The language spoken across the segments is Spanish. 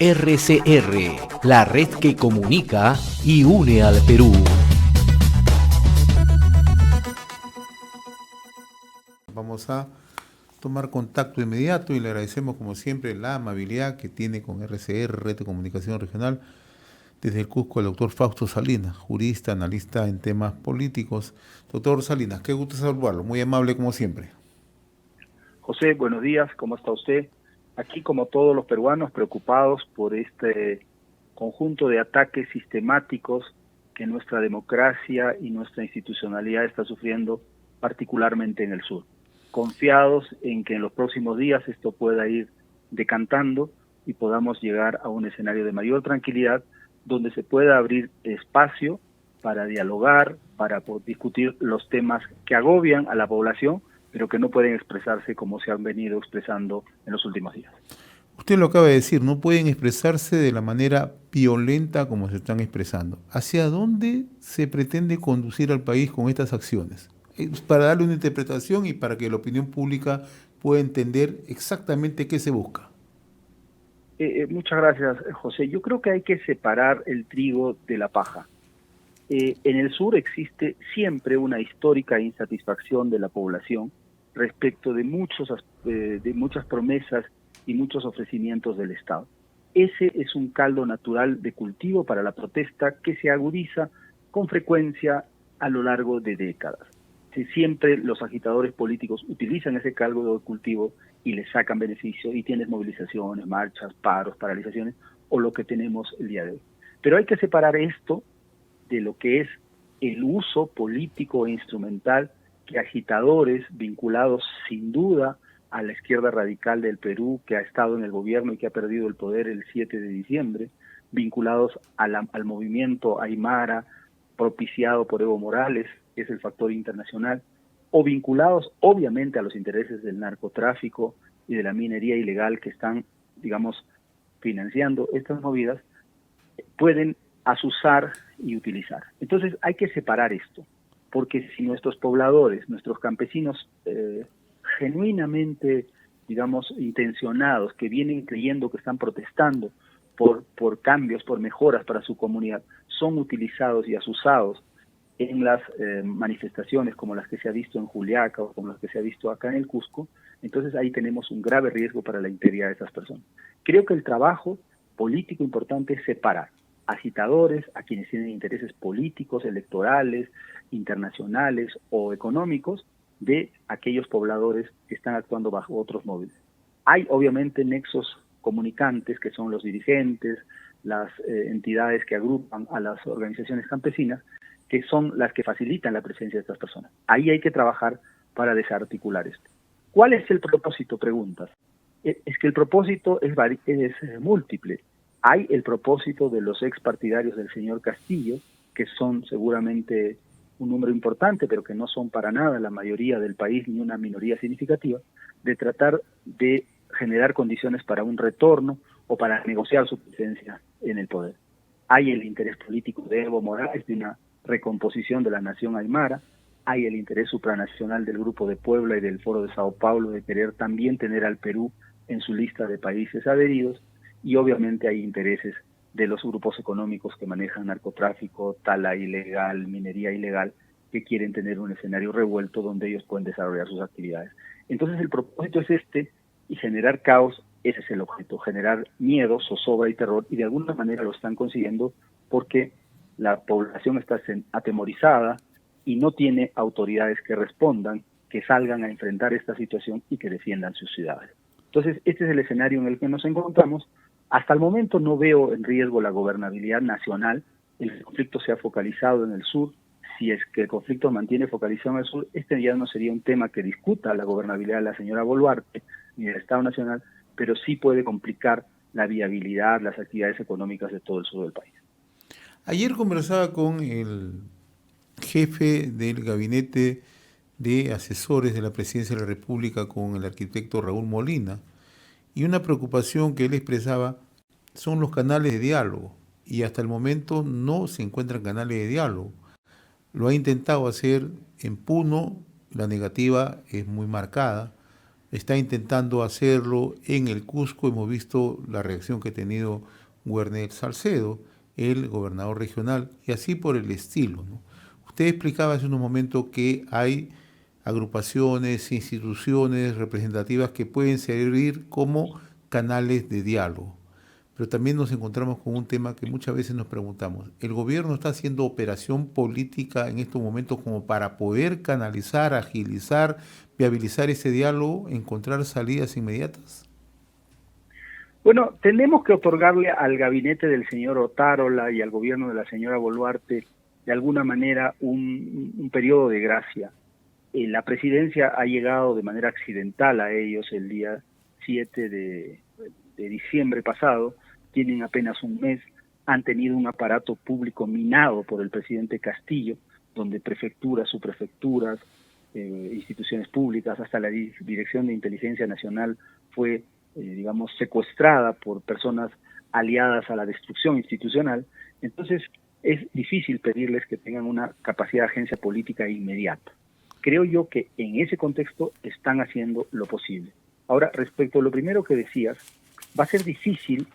RCR, la red que comunica y une al Perú. Vamos a tomar contacto inmediato y le agradecemos como siempre la amabilidad que tiene con RCR, Red de Comunicación Regional, desde el Cusco, el doctor Fausto Salinas, jurista, analista en temas políticos. Doctor Salinas, qué gusto saludarlo, muy amable como siempre. José, buenos días, ¿cómo está usted? Aquí, como todos los peruanos, preocupados por este conjunto de ataques sistemáticos que nuestra democracia y nuestra institucionalidad está sufriendo, particularmente en el sur. Confiados en que en los próximos días esto pueda ir decantando y podamos llegar a un escenario de mayor tranquilidad, donde se pueda abrir espacio para dialogar, para discutir los temas que agobian a la población, pero que no pueden expresarse como se han venido expresando en los últimos días. Usted lo acaba de decir, no pueden expresarse de la manera violenta como se están expresando. ¿Hacia dónde se pretende conducir al país con estas acciones? Para darle una interpretación y para que la opinión pública pueda entender exactamente qué se busca. Muchas gracias, José. Yo creo que hay que separar el trigo de la paja. En el sur existe siempre una histórica insatisfacción de la población respecto de muchas promesas y muchos ofrecimientos del Estado. Ese es un caldo natural de cultivo para la protesta que se agudiza con frecuencia a lo largo de décadas. Siempre los agitadores políticos utilizan ese caldo de cultivo y le sacan beneficio, y tienes movilizaciones, marchas, paros, paralizaciones, o lo que tenemos el día de hoy. Pero hay que separar esto de lo que es el uso político e instrumental que agitadores vinculados sin duda a la izquierda radical del Perú, que ha estado en el gobierno y que ha perdido el poder el 7 de diciembre, vinculados al movimiento Aymara, propiciado por Evo Morales, que es el factor internacional, o vinculados obviamente a los intereses del narcotráfico y de la minería ilegal que están, digamos, financiando estas movidas, pueden asusar y utilizar. Entonces hay que separar esto, porque si nuestros pobladores, nuestros campesinos genuinamente, digamos, intencionados, que vienen creyendo que están protestando por cambios, por mejoras para su comunidad, son utilizados y asusados en las manifestaciones como las que se ha visto en Juliaca o como las que se ha visto acá en el Cusco, entonces ahí tenemos un grave riesgo para la integridad de esas personas. Creo que el trabajo político importante es separar agitadores, a quienes tienen intereses políticos, electorales, internacionales o económicos, de aquellos pobladores que están actuando bajo otros móviles. Hay obviamente nexos comunicantes, que son los dirigentes, las entidades que agrupan a las organizaciones campesinas, que son las que facilitan la presencia de estas personas. Ahí hay que trabajar para desarticular esto. ¿Cuál es el propósito? Preguntas. Es que el propósito es múltiple. Hay el propósito de los ex partidarios del señor Castillo, que son seguramente un número importante, pero que no son para nada la mayoría del país ni una minoría significativa, de tratar de generar condiciones para un retorno o para negociar su presencia en el poder. Hay el interés político de Evo Morales de una recomposición de la nación aymara, hay el interés supranacional del Grupo de Puebla y del Foro de Sao Paulo de querer también tener al Perú en su lista de países adheridos, y obviamente hay intereses de los grupos económicos que manejan narcotráfico, tala ilegal, minería ilegal, que quieren tener un escenario revuelto donde ellos pueden desarrollar sus actividades. Entonces el propósito es este, y generar caos, ese es el objeto, generar miedo, zozobra y terror, y de alguna manera lo están consiguiendo porque la población está atemorizada y no tiene autoridades que respondan, que salgan a enfrentar esta situación y que defiendan sus ciudades. Entonces este es el escenario en el que nos encontramos. Hasta el momento no veo en riesgo la gobernabilidad nacional. El conflicto se ha focalizado en el sur. Si es que el conflicto mantiene focalizado en el sur, este ya no sería un tema que discuta la gobernabilidad de la señora Boluarte ni del Estado Nacional, pero sí puede complicar la viabilidad, las actividades económicas de todo el sur del país. Ayer conversaba con el jefe del gabinete de asesores de la Presidencia de la República, con el arquitecto Raúl Molina, y una preocupación que él expresaba son los canales de diálogo, y hasta el momento no se encuentran canales de diálogo. Lo ha intentado hacer en Puno, la negativa es muy marcada. está intentando hacerlo en el Cusco. Hemos visto la reacción que ha tenido Werner Salcedo, el gobernador regional, y así por el estilo, ¿no? Usted explicaba hace unos momentos que hay agrupaciones, instituciones representativas que pueden servir como canales de diálogo. Pero también nos encontramos con un tema que muchas veces nos preguntamos. ¿El gobierno está haciendo operación política en estos momentos como para poder canalizar, agilizar, viabilizar ese diálogo, encontrar salidas inmediatas? Bueno, tenemos que otorgarle al gabinete del señor Otárola y al gobierno de la señora Boluarte de alguna manera un periodo de gracia. La presidencia ha llegado de manera accidental a ellos el día 7 de diciembre pasado, tienen apenas un mes, han tenido un aparato público minado por el presidente Castillo, donde prefecturas, subprefecturas, instituciones públicas, hasta la Dirección de Inteligencia Nacional fue, digamos, secuestrada por personas aliadas a la destrucción institucional. Entonces, es difícil pedirles que tengan una capacidad de agencia política inmediata. Creo yo que en ese contexto están haciendo lo posible. Ahora, respecto a lo primero que decías, va a ser difícil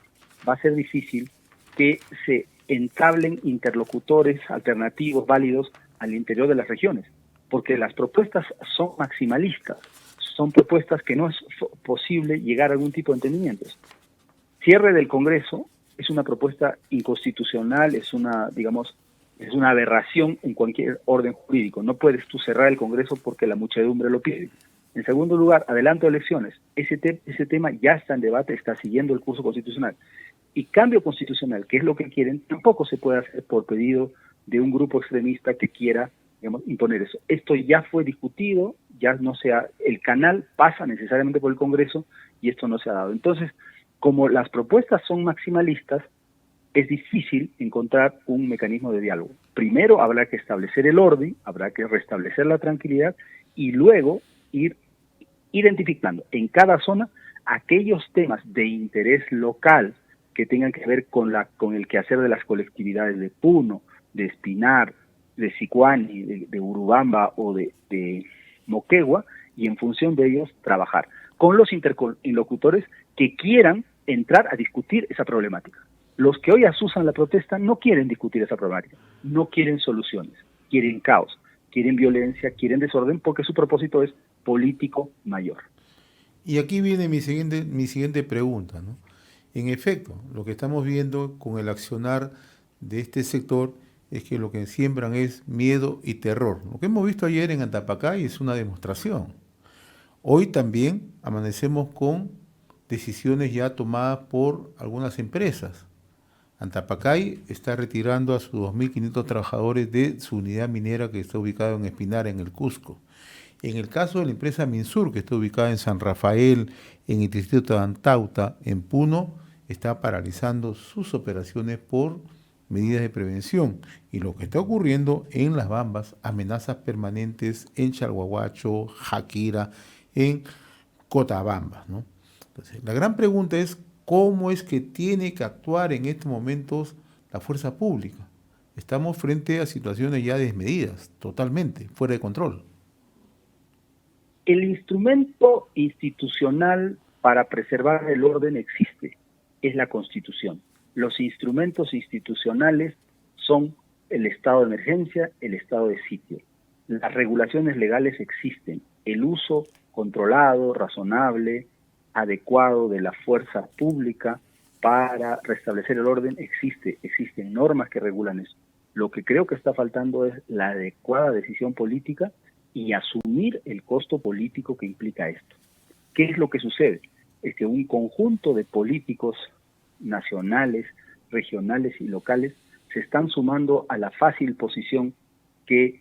que se entablen interlocutores alternativos válidos al interior de las regiones, porque las propuestas son maximalistas, son propuestas que no es posible llegar a algún tipo de entendimientos. Cierre del Congreso es una propuesta inconstitucional, es una aberración en cualquier orden jurídico. No puedes tú cerrar el Congreso porque la muchedumbre lo pide. En segundo lugar, adelanto de elecciones. Ese tema ya está en debate, está siguiendo el curso constitucional. Y cambio constitucional, que es lo que quieren, tampoco se puede hacer por pedido de un grupo extremista que quiera, digamos, imponer eso. Esto ya fue discutido, el canal pasa necesariamente por el Congreso y esto no se ha dado. Entonces, como las propuestas son maximalistas, es difícil encontrar un mecanismo de diálogo. Primero habrá que establecer el orden, habrá que restablecer la tranquilidad y luego ir identificando en cada zona aquellos temas de interés local que tengan que ver con el quehacer de las colectividades de Puno, de Espinar, de Sicuani, de Urubamba o de Moquegua, y en función de ellos trabajar con los interlocutores que quieran entrar a discutir esa problemática. Los que hoy asusan la protesta no quieren discutir esa problemática, no quieren soluciones, quieren caos, quieren violencia, quieren desorden, porque su propósito es político mayor. Y aquí viene mi siguiente pregunta, ¿no? En efecto, lo que estamos viendo con el accionar de este sector es que lo que siembran es miedo y terror. Lo que hemos visto ayer en Antapacay es una demostración. Hoy también amanecemos con decisiones ya tomadas por algunas empresas. Antapacay está retirando a sus 2.500 trabajadores de su unidad minera que está ubicada en Espinar, en el Cusco. En el caso de la empresa Minsur, que está ubicada en San Rafael, en el distrito de Antauta, en Puno, está paralizando sus operaciones por medidas de prevención. Y lo que está ocurriendo en Las Bambas, amenazas permanentes en Chalhuahuacho, Jaquira, en Cotabamba, ¿no? Entonces, la gran pregunta es cómo es que tiene que actuar en estos momentos la fuerza pública. Estamos frente a situaciones ya desmedidas, totalmente, fuera de control. El instrumento institucional para preservar el orden existe, es la Constitución. Los instrumentos institucionales son el estado de emergencia, el estado de sitio. Las regulaciones legales existen, el uso controlado, razonable, adecuado de la fuerza pública para restablecer el orden existen normas que regulan eso. Lo que creo que está faltando es la adecuada decisión política y asumir el costo político que implica esto. ¿Qué es lo que sucede? Es que un conjunto de políticos nacionales, regionales y locales se están sumando a la fácil posición que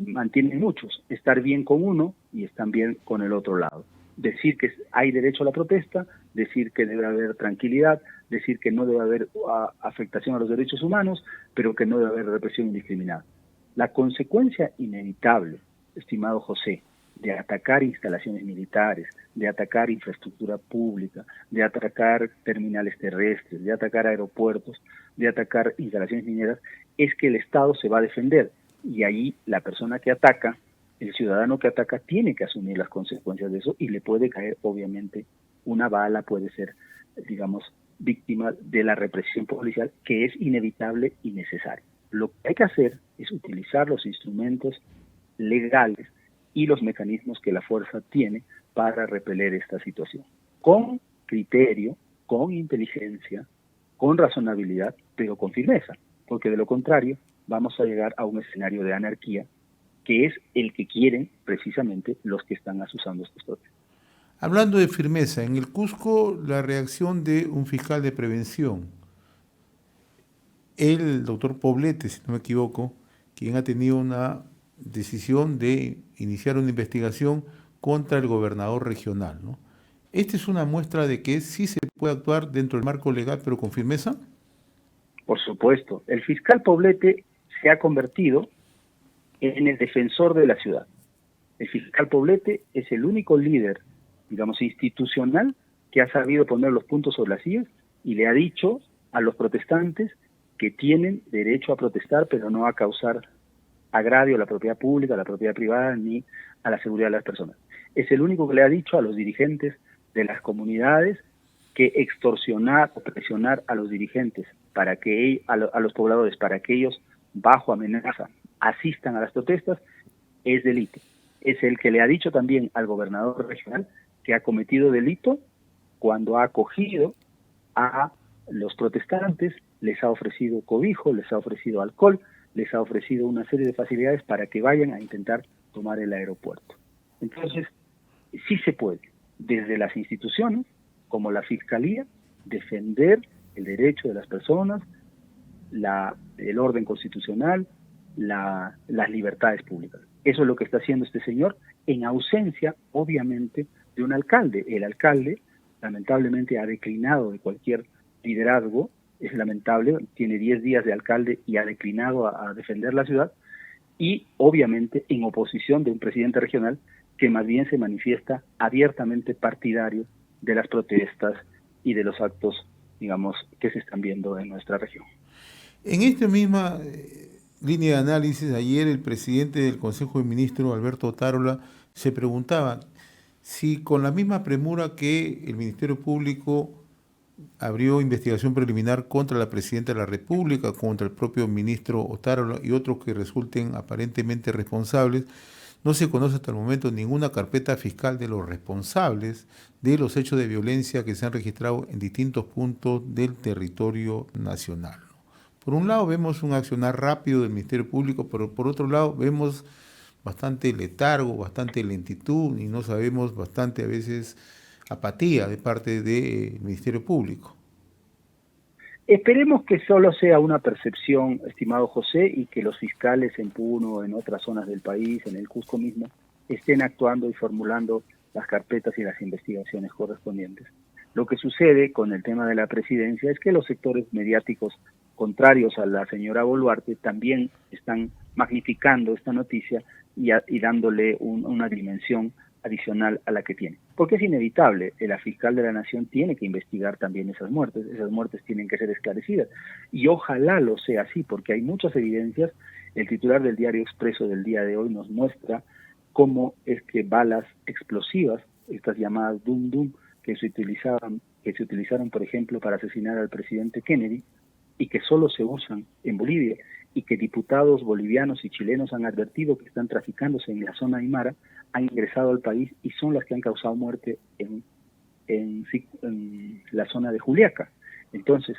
mantienen muchos, estar bien con uno y están bien con el otro lado. Decir que hay derecho a la protesta, decir que debe haber tranquilidad, decir que no debe haber afectación a los derechos humanos, pero que no debe haber represión indiscriminada. La consecuencia inevitable, estimado José, de atacar instalaciones militares, de atacar infraestructura pública, de atacar terminales terrestres, de atacar aeropuertos, de atacar instalaciones mineras, es que el Estado se va a defender y ahí la persona que ataca el ciudadano que ataca tiene que asumir las consecuencias de eso y le puede caer, obviamente, una bala, puede ser, digamos, víctima de la represión policial, que es inevitable y necesaria. Lo que hay que hacer es utilizar los instrumentos legales y los mecanismos que la fuerza tiene para repeler esta situación. Con criterio, con inteligencia, con razonabilidad, pero con firmeza, porque de lo contrario vamos a llegar a un escenario de anarquía, que es el que quieren precisamente los que están asusando estos protestos. Hablando de firmeza, en el Cusco la reacción de un fiscal de prevención, el doctor Poblete, si no me equivoco, quien ha tenido una decisión de iniciar una investigación contra el gobernador regional, ¿no? ¿Esta es una muestra de que sí se puede actuar dentro del marco legal, pero con firmeza? Por supuesto, el fiscal Poblete se ha convertido en el defensor de la ciudad. El fiscal Poblete es el único líder, digamos, institucional que ha sabido poner los puntos sobre las sillas y le ha dicho a los protestantes que tienen derecho a protestar, pero no a causar agravio a la propiedad pública, a la propiedad privada, ni a la seguridad de las personas. Es el único que le ha dicho a los dirigentes de las comunidades que extorsionar o presionar a los dirigentes, para que a los pobladores, para que ellos, bajo amenaza, asistan a las protestas, es delito. Es el que le ha dicho también al gobernador regional que ha cometido delito cuando ha acogido a los protestantes, les ha ofrecido cobijo, les ha ofrecido alcohol, les ha ofrecido una serie de facilidades para que vayan a intentar tomar el aeropuerto. Entonces, sí se puede, desde las instituciones, como la Fiscalía, defender el derecho de las personas, el orden constitucional, las libertades públicas. Eso es lo que está haciendo este señor, en ausencia, obviamente, de un alcalde. El alcalde, lamentablemente, ha declinado de cualquier liderazgo, es lamentable, tiene 10 días de alcalde y ha declinado a defender la ciudad, y obviamente en oposición de un presidente regional que más bien se manifiesta abiertamente partidario de las protestas y de los actos, digamos, que se están viendo en nuestra región. En esta misma línea de análisis, ayer el presidente del Consejo de Ministros, Alberto Otárola, se preguntaba si con la misma premura que el Ministerio Público abrió investigación preliminar contra la Presidenta de la República, contra el propio ministro Otárola y otros que resulten aparentemente responsables, no se conoce hasta el momento ninguna carpeta fiscal de los responsables de los hechos de violencia que se han registrado en distintos puntos del territorio nacional. Por un lado vemos un accionar rápido del Ministerio Público, pero por otro lado vemos bastante letargo, bastante lentitud y no sabemos bastante a veces apatía de parte del Ministerio Público. Esperemos que solo sea una percepción, estimado José, y que los fiscales en Puno o en otras zonas del país, en el Cusco mismo, estén actuando y formulando las carpetas y las investigaciones correspondientes. Lo que sucede con el tema de la presidencia es que los sectores mediáticos contrarios a la señora Boluarte también están magnificando esta noticia y dándole una dimensión adicional a la que tiene. Porque es inevitable, la fiscal de la Nación tiene que investigar también esas muertes tienen que ser esclarecidas. Y ojalá lo sea así, porque hay muchas evidencias. El titular del Diario Expreso del día de hoy nos muestra cómo es que balas explosivas, estas llamadas Dum Dum, que se utilizaron, por ejemplo, para asesinar al presidente Kennedy, y que solo se usan en Bolivia, y que diputados bolivianos y chilenos han advertido que están traficándose en la zona aymara, han ingresado al país y son las que han causado muerte en la zona de Juliaca. Entonces,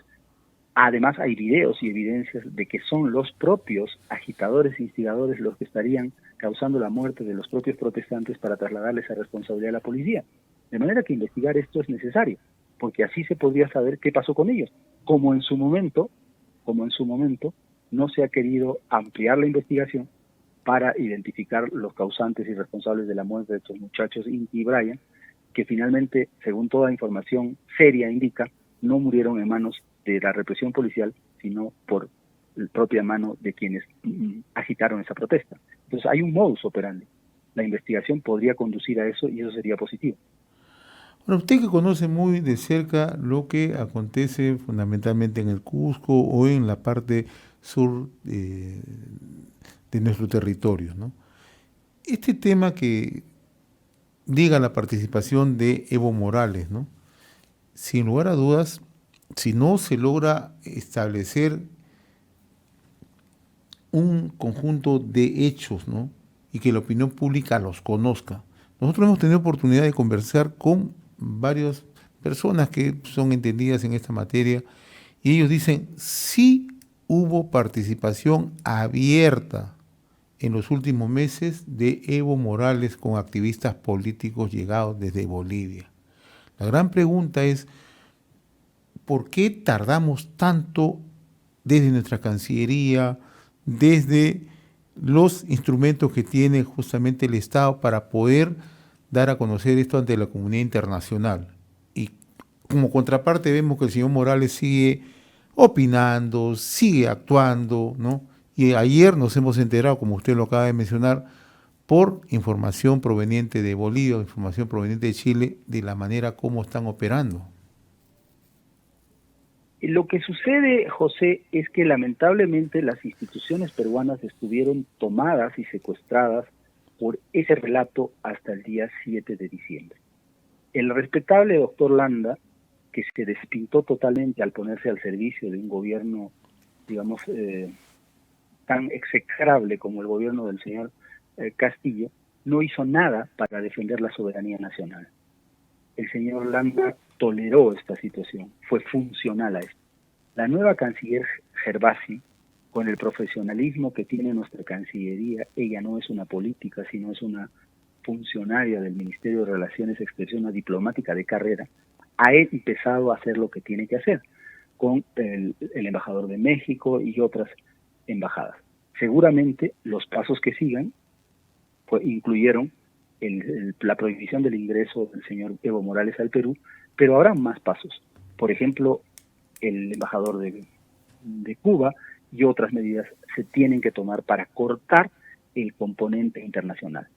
además hay videos y evidencias de que son los propios agitadores e instigadores los que estarían causando la muerte de los propios protestantes para trasladarles esa responsabilidad a la policía. De manera que investigar esto es necesario, porque así se podría saber qué pasó con ellos. Como en su momento no se ha querido ampliar la investigación para identificar los causantes y responsables de la muerte de estos muchachos, Inti y Brian, que finalmente, según toda información seria indica, no murieron en manos de la represión policial, sino por la propia mano de quienes agitaron esa protesta. Entonces hay un modus operandi. La investigación podría conducir a eso y eso sería positivo. Bueno, usted que conoce muy de cerca lo que acontece fundamentalmente en el Cusco o en la parte sur de nuestro territorio, ¿no? este tema que diga la participación de Evo Morales, ¿no? Sin lugar a dudas, si no se logra establecer un conjunto de hechos, ¿no? Y que la opinión pública los conozca. Nosotros hemos tenido oportunidad de conversar con varias personas que son entendidas en esta materia y ellos dicen, sí hubo participación abierta en los últimos meses de Evo Morales con activistas políticos llegados desde Bolivia. La gran pregunta es, ¿por qué tardamos tanto desde nuestra Cancillería, desde los instrumentos que tiene justamente el Estado para poder dar a conocer esto ante la comunidad internacional? Y como contraparte vemos que el señor Morales sigue opinando, sigue actuando, ¿no? Y ayer nos hemos enterado, como usted lo acaba de mencionar, por información proveniente de Bolivia, información proveniente de Chile, de la manera como están operando. Lo que sucede, José, es que lamentablemente las instituciones peruanas estuvieron tomadas y secuestradas por ese relato hasta el día 7 de diciembre. El respetable doctor Landa, que se despintó totalmente al ponerse al servicio de un gobierno, digamos, tan execrable como el gobierno del señor Castillo, no hizo nada para defender la soberanía nacional. El señor Landa toleró esta situación, fue funcional a esto. La nueva canciller Gervasi, con el profesionalismo que tiene nuestra Cancillería, ella no es una política, sino es una funcionaria del Ministerio de Relaciones Exteriores, una diplomática de carrera, ha empezado a hacer lo que tiene que hacer con el embajador de México y otras embajadas. Seguramente los pasos que sigan pues, incluyeron la prohibición del ingreso del señor Evo Morales al Perú, pero habrá más pasos. Por ejemplo, el embajador de Cuba y otras medidas se tienen que tomar para cortar el componente internacional.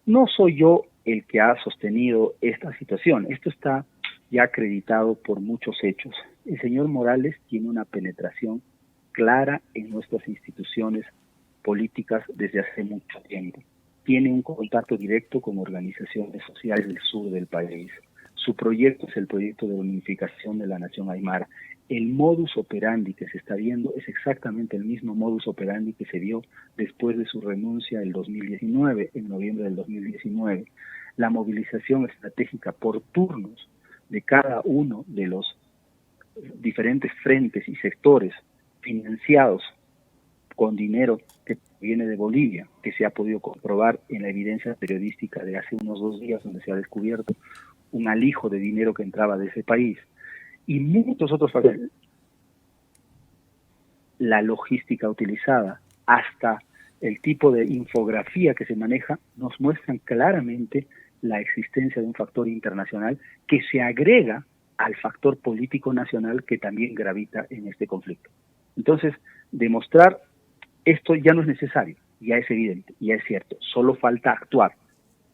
No soy yo el que ha sostenido esta situación, esto está ya acreditado por muchos hechos. El señor Morales tiene una penetración clara en nuestras instituciones políticas desde hace mucho tiempo. Tiene un contacto directo con organizaciones sociales del sur del país. Su proyecto es el proyecto de unificación de la nación aymara. El modus operandi que se está viendo es exactamente el mismo modus operandi que se vio después de su renuncia el 2019, en noviembre del 2019. La movilización estratégica por turnos de cada uno de los diferentes frentes y sectores financiados con dinero que viene de Bolivia, que se ha podido comprobar en la evidencia periodística de hace unos 2 días, donde se ha descubierto un alijo de dinero que entraba de ese país, y muchos otros factores. La logística utilizada, hasta el tipo de infografía que se maneja, nos muestran claramente la existencia de un factor internacional que se agrega al factor político nacional que también gravita en este conflicto. Entonces, demostrar esto ya no es necesario, ya es evidente, ya es cierto, solo falta actuar.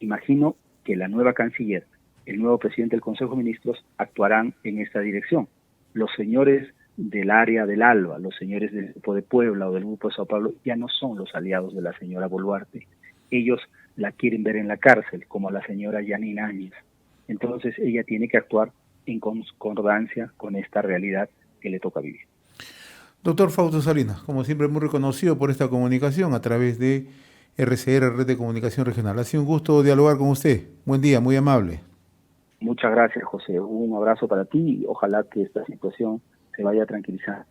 Imagino que la nueva canciller, el nuevo presidente del Consejo de Ministros actuarán en esta dirección. Los señores del área del ALBA, los señores del Grupo de Puebla o del Grupo de Sao Paulo ya no son los aliados de la señora Boluarte. Ellos la quieren ver en la cárcel, como a la señora Yanina Áñez. Entonces ella tiene que actuar en concordancia con esta realidad que le toca vivir. Doctor Fausto Salinas, como siempre muy reconocido por esta comunicación a través de RCR, Red de Comunicación Regional. Ha sido un gusto dialogar con usted. Buen día, muy amable. Muchas gracias, José. Un abrazo para ti y ojalá que esta situación se vaya a tranquilizar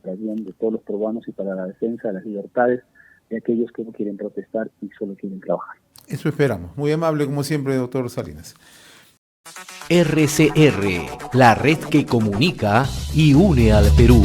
para el bien de todos los peruanos y para la defensa de las libertades de aquellos que no quieren protestar y solo quieren trabajar. Eso esperamos. Muy amable, como siempre, doctor Salinas. RCR, la red que comunica y une al Perú.